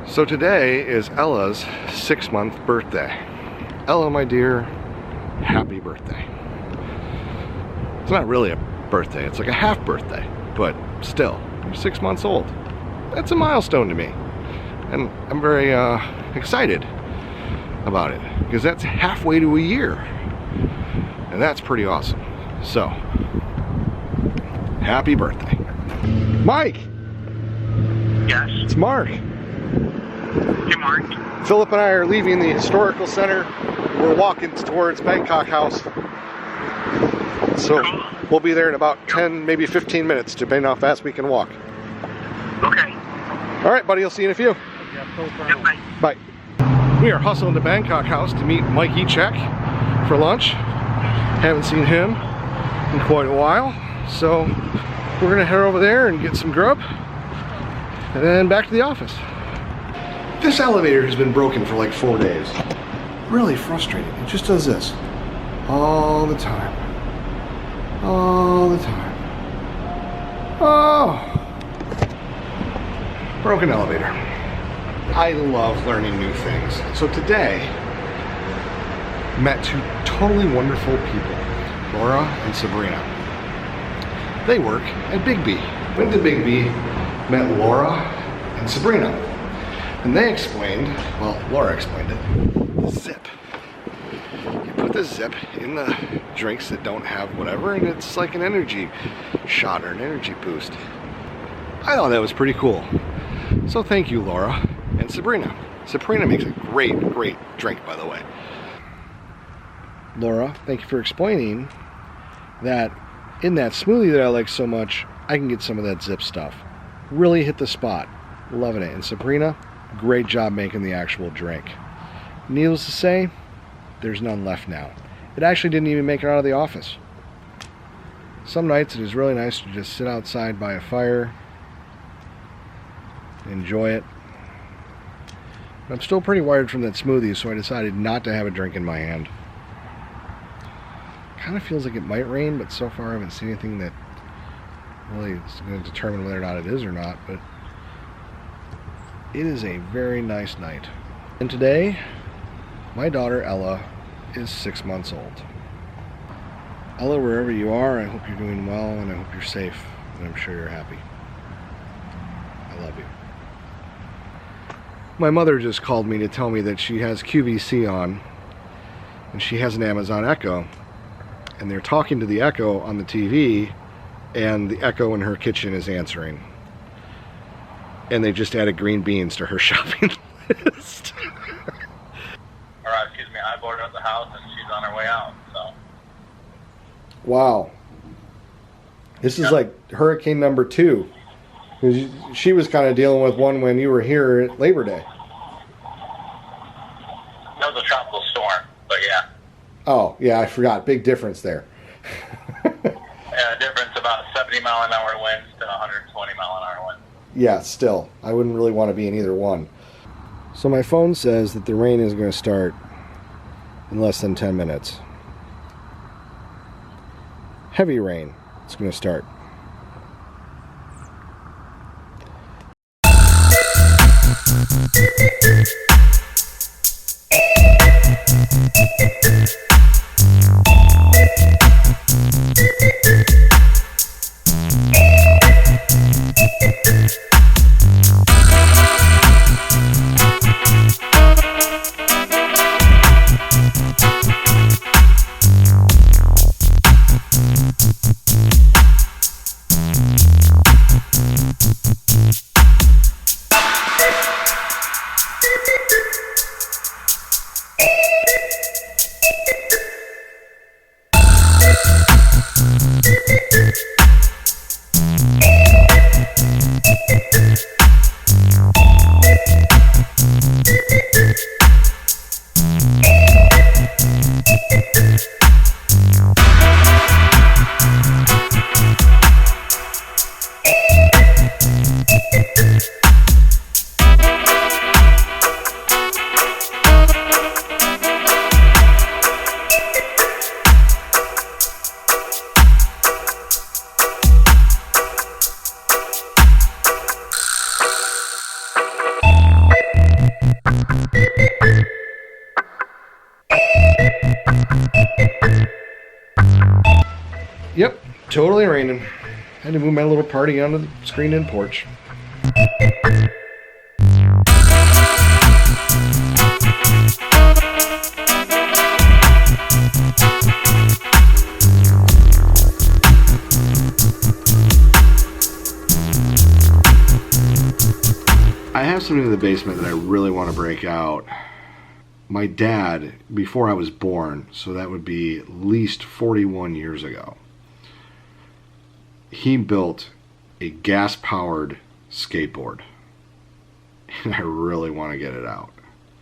So today is Ella's 6-month birthday. Ella, my dear, happy birthday. It's not really a birthday, it's like a half birthday, but still, you're 6 months old. That's a milestone to me. And I'm very excited about it, because that's halfway to a year. And that's pretty awesome. So, happy birthday. Mike! Yes. It's Mark. Hey, Mark. Philip and I are leaving the historical center. We're walking towards Bangkok House. So we'll be there in about 10, maybe 15 minutes, depending on how fast we can walk. Okay. All right, buddy, I'll see you in a few. Yep, bye. Bye. We are hustling to Bangkok House to meet Mikey Check for lunch. Haven't seen him in quite a while. So we're gonna head over there and get some grub and then back to the office. This elevator has been broken for like 4 days. Really frustrating. It just does this all the time. All the time. Oh. Broken elevator. I love learning new things. So today, met two totally wonderful people, Laura and Sabrina. They work at Biggby. Went to Biggby, met Laura and Sabrina. And they explained, well, Laura explained it, the zip. You put the zip in the drinks that don't have whatever, and it's like an energy shot or an energy boost. I thought that was pretty cool. So thank you, Laura and Sabrina. Sabrina makes a great drink, by the way. Laura, thank you for explaining that in that smoothie that I like so much, I can get some of that zip stuff. Really hit the spot. Loving it. And Sabrina, great job making the actual drink. Needless to say, there's none left now. It actually didn't even make it out of the office. Some nights it is really nice to just sit outside by a fire, enjoy it. I'm still pretty wired from that smoothie, so I decided not to have a drink in my hand. Kind of feels like it might rain, but so far I haven't seen anything that really is going to determine whether or not it is or not, but it is a very nice night. And today, my daughter Ella is 6 months old. Ella, wherever you are, I hope you're doing well and I hope you're safe, and I'm sure you're happy. I love you. My mother just called me to tell me that she has QVC on and she has an Amazon Echo, and they're talking to the Echo on the TV, and the Echo in her kitchen is answering. And they just added green beans to her shopping list. Alright, excuse me, I boarded up the house and she's on her way out, so. Wow. This is like hurricane number 2. She was kind of dealing with one when you were here at Labor Day. That was a tropical storm, but yeah. Oh, yeah, I forgot. Big difference there. Difference about 70 mile an hour winds to 120 mile an hour winds. Yeah, still. I wouldn't really want to be in either one. So my phone says that the rain is going to start in less than 10 minutes. Heavy rain. It's going to start. Yep, totally raining. Had to move my little party onto the screened-in porch. I have something in the basement that I really want to break out. My dad, before I was born, so that would be at least 41 years ago, he built a gas-powered skateboard. And I really want to get it out.